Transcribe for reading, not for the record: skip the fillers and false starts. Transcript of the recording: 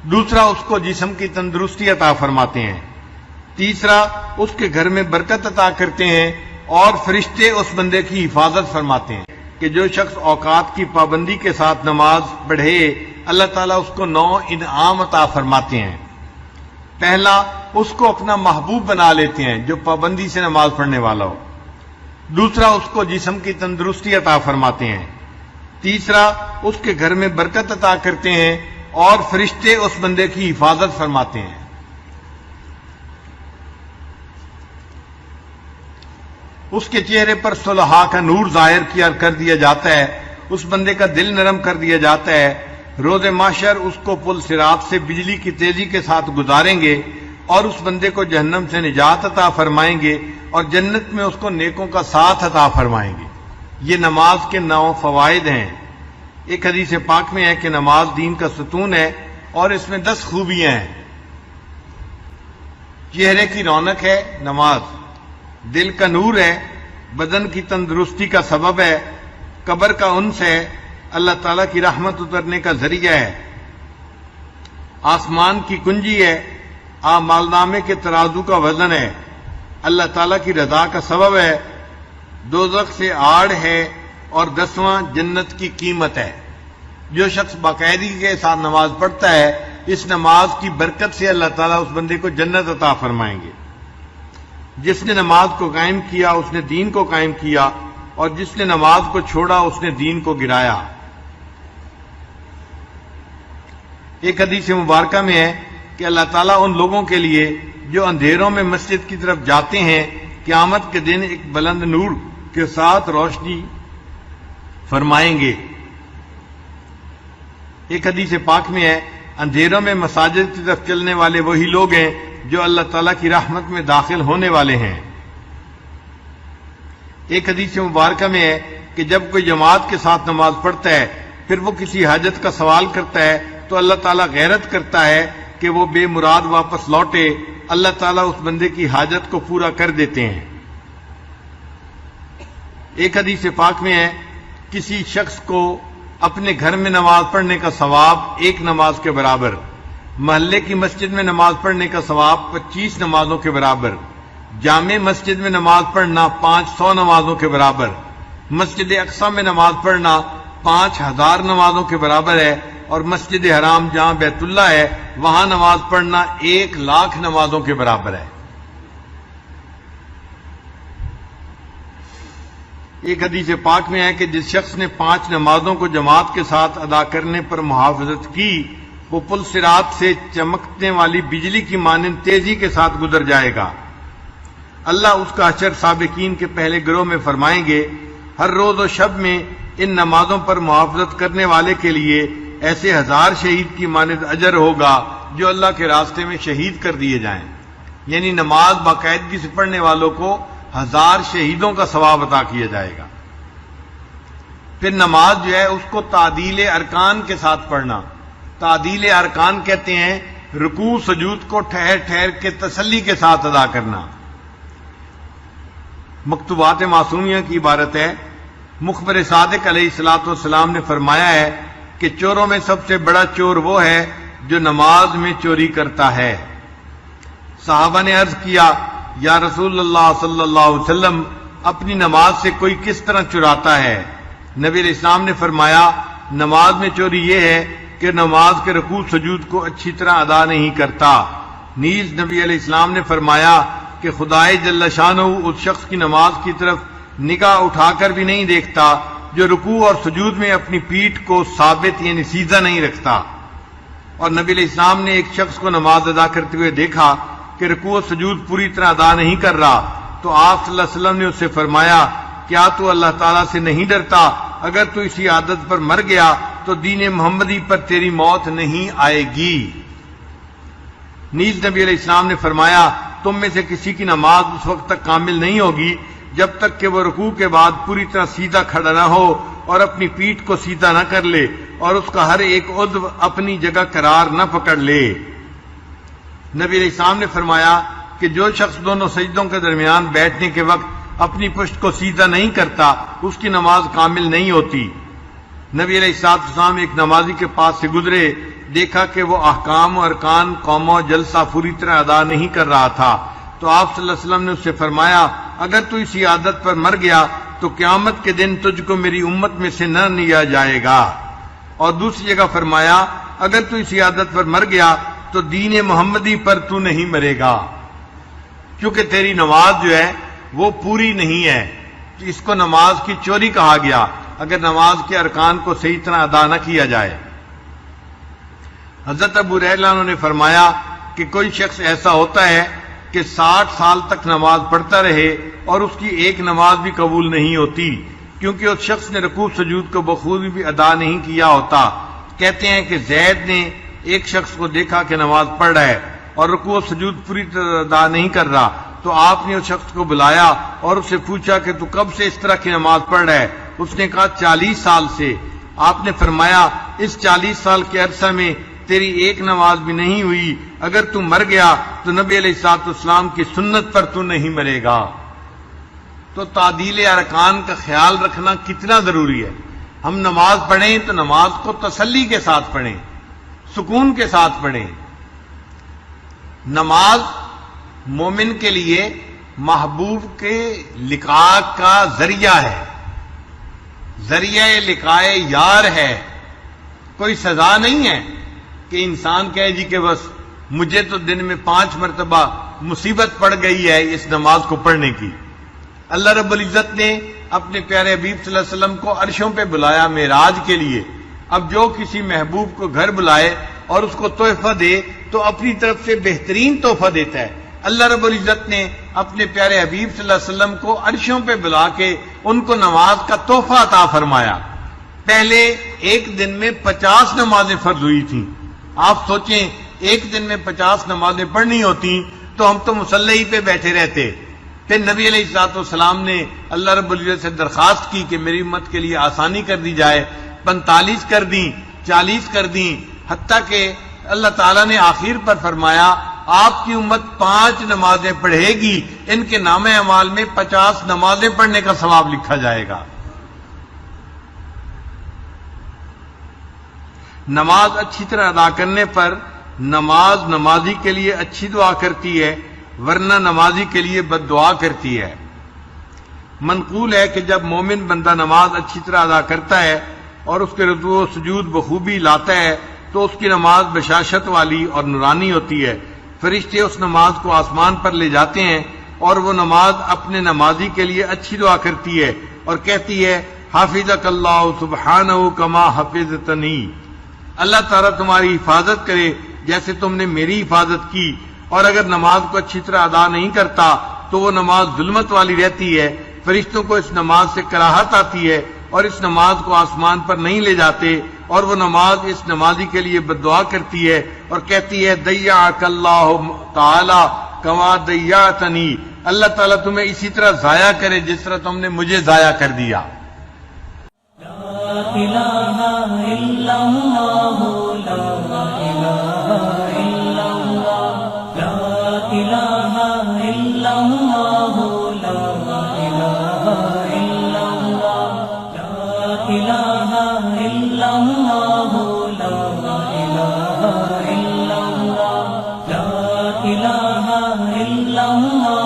دوسرا اس کو جسم کی تندرستی عطا فرماتے ہیں، تیسرا اس کے گھر میں برکت عطا کرتے ہیں، اور فرشتے اس بندے کی حفاظت فرماتے ہیں کہ جو شخص اوقات کی پابندی کے ساتھ نماز پڑھے اللہ تعالیٰ اس کو 9 انعام عطا فرماتے ہیں۔ پہلا، اس کو اپنا محبوب بنا لیتے ہیں جو پابندی سے نماز پڑھنے والا ہو، دوسرا اس کو جسم کی تندرستی عطا فرماتے ہیں، تیسرا اس کے گھر میں برکت عطا کرتے ہیں اور فرشتے اس بندے کی حفاظت فرماتے ہیں۔ اس کے چہرے پر صلحاء کا نور ظاہر کر دیا جاتا ہے، اس بندے کا دل نرم کر دیا جاتا ہے۔ روز محشر اس کو پل صراط سے بجلی کی تیزی کے ساتھ گزاریں گے اور اس بندے کو جہنم سے نجات عطا فرمائیں گے اور جنت میں اس کو نیکوں کا ساتھ عطا فرمائیں گے۔ یہ نماز کے 9 فوائد ہیں۔ ایک حدیث پاک میں ہے کہ نماز دین کا ستون ہے اور اس میں 10 خوبیاں ہیں۔ چہرے کی رونق ہے نماز، دل کا نور ہے، بدن کی تندرستی کا سبب ہے، قبر کا انس ہے، اللہ تعالیٰ کی رحمت اترنے کا ذریعہ ہے، آسمان کی کنجی ہے، اعمال نامے کے ترازو کا وزن ہے، اللہ تعالیٰ کی رضا کا سبب ہے، دوزخ سے آڑ ہے، اور 10واں جنت کی قیمت ہے۔ جو شخص باقاعدگی کے ساتھ نماز پڑھتا ہے اس نماز کی برکت سے اللہ تعالیٰ اس بندے کو جنت عطا فرمائیں گے۔ جس نے نماز کو قائم کیا اس نے دین کو قائم کیا، اور جس نے نماز کو چھوڑا اس نے دین کو گرایا۔ ایک حدیث مبارکہ میں ہے کہ اللہ تعالیٰ ان لوگوں کے لیے جو اندھیروں میں مسجد کی طرف جاتے ہیں قیامت کے دن ایک بلند نور کے ساتھ روشنی فرمائیں گے۔ ایک حدیث پاک میں ہے اندھیروں میں مساجد کی طرف چلنے والے وہی لوگ ہیں جو اللہ تعالیٰ کی رحمت میں داخل ہونے والے ہیں۔ ایک حدیث مبارکہ میں ہے کہ جب کوئی جماعت کے ساتھ نماز پڑھتا ہے پھر وہ کسی حاجت کا سوال کرتا ہے تو اللہ تعالیٰ غیرت کرتا ہے کہ وہ بے مراد واپس لوٹے، اللہ تعالیٰ اس بندے کی حاجت کو پورا کر دیتے ہیں۔ ایک حدیث پاک میں ہے کسی شخص کو اپنے گھر میں نماز پڑھنے کا ثواب 1 نماز کے برابر، محلے کی مسجد میں نماز پڑھنے کا ثواب 25 نمازوں کے برابر، جامع مسجد میں نماز پڑھنا 500 نمازوں کے برابر، مسجد اقصی میں نماز پڑھنا 5000 نمازوں کے برابر ہے، اور مسجد حرام جہاں بیت اللہ ہے وہاں نماز پڑھنا 1,00,000 نمازوں کے برابر ہے۔ ایک حدیث پاک میں ہے کہ جس شخص نے 5 نمازوں کو جماعت کے ساتھ ادا کرنے پر محافظت کی وہ پل صراط سے چمکنے والی بجلی کی مانند تیزی کے ساتھ گزر جائے گا۔ اللہ اس کا حشر سابقین کے پہلے گروہ میں فرمائیں گے۔ ہر روز و شب میں ان نمازوں پر محافظت کرنے والے کے لیے ایسے 1000 شہید کی مانند اجر ہوگا جو اللہ کے راستے میں شہید کر دیے جائیں، یعنی نماز باقاعدگی سے پڑھنے والوں کو 1000 شہیدوں کا ثواب عطا کیا جائے گا۔ پھر نماز جو ہے اس کو تعدیل ارکان کے ساتھ پڑھنا۔ تعدیل ارکان کہتے ہیں رکوع سجود کو ٹھہر ٹھہر کے تسلی کے ساتھ ادا کرنا۔ مکتوبات معصومیہ کی عبارت ہے، مخبر صادق علیہ الصلوۃ والسلام نے فرمایا ہے کہ چوروں میں سب سے بڑا چور وہ ہے جو نماز میں چوری کرتا ہے۔ صحابہ نے عرض کیا یا رسول اللہ صلی اللہ علیہ وسلم اپنی نماز سے کوئی کس طرح چراتا ہے؟ نبی علیہ السلام نے فرمایا نماز میں چوری یہ ہے کہ نماز کے رکوع سجود کو اچھی طرح ادا نہیں کرتا۔ نیز نبی علیہ السلام نے فرمایا کہ خدائے جل شانہ اس شخص کی نماز کی طرف نگاہ اٹھا کر بھی نہیں دیکھتا جو رکوع اور سجود میں اپنی پیٹھ کو ثابت یعنی سیدھا نہیں رکھتا۔ اور نبی علیہ السلام نے ایک شخص کو نماز ادا کرتے ہوئے دیکھا کہ رکوع و سجود پوری طرح ادا نہیں کر رہا تو آپ صلی اللہ علیہ وسلم نے اس سے فرمایا کیا تو اللہ تعالیٰ سے نہیں ڈرتا؟ اگر تو اسی عادت پر مر گیا تو دین محمدی پر تیری موت نہیں آئے گی۔ نیز نبی علیہ السلام نے فرمایا تم میں سے کسی کی نماز اس وقت تک کامل نہیں ہوگی جب تک کہ وہ رکوع کے بعد پوری طرح سیدھا کھڑا نہ ہو اور اپنی پیٹھ کو سیدھا نہ کر لے اور اس کا ہر ایک عضو اپنی جگہ قرار نہ پکڑ لے۔ نبی علیہ السلام نے فرمایا کہ جو شخص دونوں سجدوں کے درمیان بیٹھنے کے وقت اپنی پشت کو سیدھا نہیں کرتا اس کی نماز کامل نہیں ہوتی۔ نبی علیہ السلام ایک نمازی کے پاس سے گزرے، دیکھا کہ وہ احکام و ارکان قوم و جلسہ پوری طرح ادا نہیں کر رہا تھا، تو آپ صلی اللہ علیہ وسلم نے اس سے فرمایا اگر تو اسی عادت پر مر گیا تو قیامت کے دن تجھ کو میری امت میں سے نہ لیا جائے گا۔ اور دوسری جگہ فرمایا اگر تو اسی عادت پر مر گیا تو دین محمدی پر تو نہیں مرے گا، کیونکہ تیری نماز جو ہے وہ پوری نہیں ہے۔ اس کو نماز کی چوری کہا گیا اگر نماز کے ارکان کو صحیح طرح ادا نہ کیا جائے۔ حضرت ابو ہریرہ نے فرمایا کہ کوئی شخص ایسا ہوتا ہے کہ 60 سال تک نماز پڑھتا رہے اور اس کی ایک نماز بھی قبول نہیں ہوتی، کیونکہ اس شخص نے رکوع سجود کو بخوبی بھی ادا نہیں کیا ہوتا۔ کہتے ہیں کہ زید نے ایک شخص کو دیکھا کہ نماز پڑھ رہا ہے اور رکوع سجود پوری طرح ادا نہیں کر رہا، تو آپ نے اس شخص کو بلایا اور اس سے پوچھا کہ تو کب سے اس طرح کی نماز پڑھ رہا ہے؟ اس نے کہا 40 سال سے۔ آپ نے فرمایا اس 40 سال کے عرصہ میں تیری ایک نماز بھی نہیں ہوئی، اگر تو مر گیا تو نبی علیہ السلام کی سنت پر تو نہیں مرے گا۔ تو تعدیل ارکان کا خیال رکھنا کتنا ضروری ہے۔ ہم نماز پڑھیں تو نماز کو تسلی کے ساتھ پڑھیں، سکون کے ساتھ پڑھیں۔ نماز مومن کے لیے محبوب کے لقاء کا ذریعہ ہے، ذریعہ لقاء یار ہے، کوئی سزا نہیں ہے کہ انسان کہے جی کہ بس مجھے تو دن میں 5 مرتبہ مصیبت پڑ گئی ہے اس نماز کو پڑھنے کی۔ اللہ رب العزت نے اپنے پیارے حبیب صلی اللہ علیہ وسلم کو عرشوں پہ بلایا معراج کے لیے۔ اب جو کسی محبوب کو گھر بلائے اور اس کو تحفہ دے تو اپنی طرف سے بہترین تحفہ دیتا ہے۔ اللہ رب العزت نے اپنے پیارے حبیب صلی اللہ علیہ وسلم کو عرشوں پہ بلا کے ان کو نماز کا تحفہ عطا فرمایا۔ پہلے ایک دن میں 50 نمازیں فرض ہوئی تھیں۔ آپ سوچیں ایک دن میں 50 نمازیں پڑھنی ہوتی تو ہم تو مصلی پہ بیٹھے رہتے۔ پھر نبی علیہ السلام نے اللہ رب العزت سے درخواست کی کہ میری امت کے لیے آسانی کر دی جائے، 45 کر دیں، 40 کر دیں، حتیٰ کہ اللہ تعالیٰ نے آخر پر فرمایا آپ کی امت 5 نمازیں پڑھے گی، ان کے نام اعمال میں 50 نمازیں پڑھنے کا ثواب لکھا جائے گا۔ نماز اچھی طرح ادا کرنے پر نماز نمازی کے لیے اچھی دعا کرتی ہے، ورنہ نمازی کے لیے بد دعا کرتی ہے۔ منقول ہے کہ جب مومن بندہ نماز اچھی طرح ادا کرتا ہے اور اس کے رکوع و سجود بخوبی لاتا ہے تو اس کی نماز بشاشت والی اور نورانی ہوتی ہے۔ فرشتے اس نماز کو آسمان پر لے جاتے ہیں اور وہ نماز اپنے نمازی کے لیے اچھی دعا کرتی ہے اور کہتی ہے حافظک اللہ سبحانہ کما حفظتنی، اللہ تعالیٰ تمہاری حفاظت کرے جیسے تم نے میری حفاظت کی۔ اور اگر نماز کو اچھی طرح ادا نہیں کرتا تو وہ نماز ظلمت والی رہتی ہے، فرشتوں کو اس نماز سے کراہت آتی ہے اور اس نماز کو آسمان پر نہیں لے جاتے، اور وہ نماز اس نمازی کے لیے بد دعا کرتی ہے اور کہتی ہے ضیعک اللہ تعالی کما ضیعتنی، اللہ تعالیٰ تمہیں اسی طرح ضائع کرے جس طرح تم نے مجھے ضائع کر دیا۔ لا الہ الا اللہ، لا الہ الا اللہ، لا الہ الا اللہ، لا الہ الا اللہ، لا الہ الا اللہ، لا الہ الا اللہ، لا الہ الا اللہ۔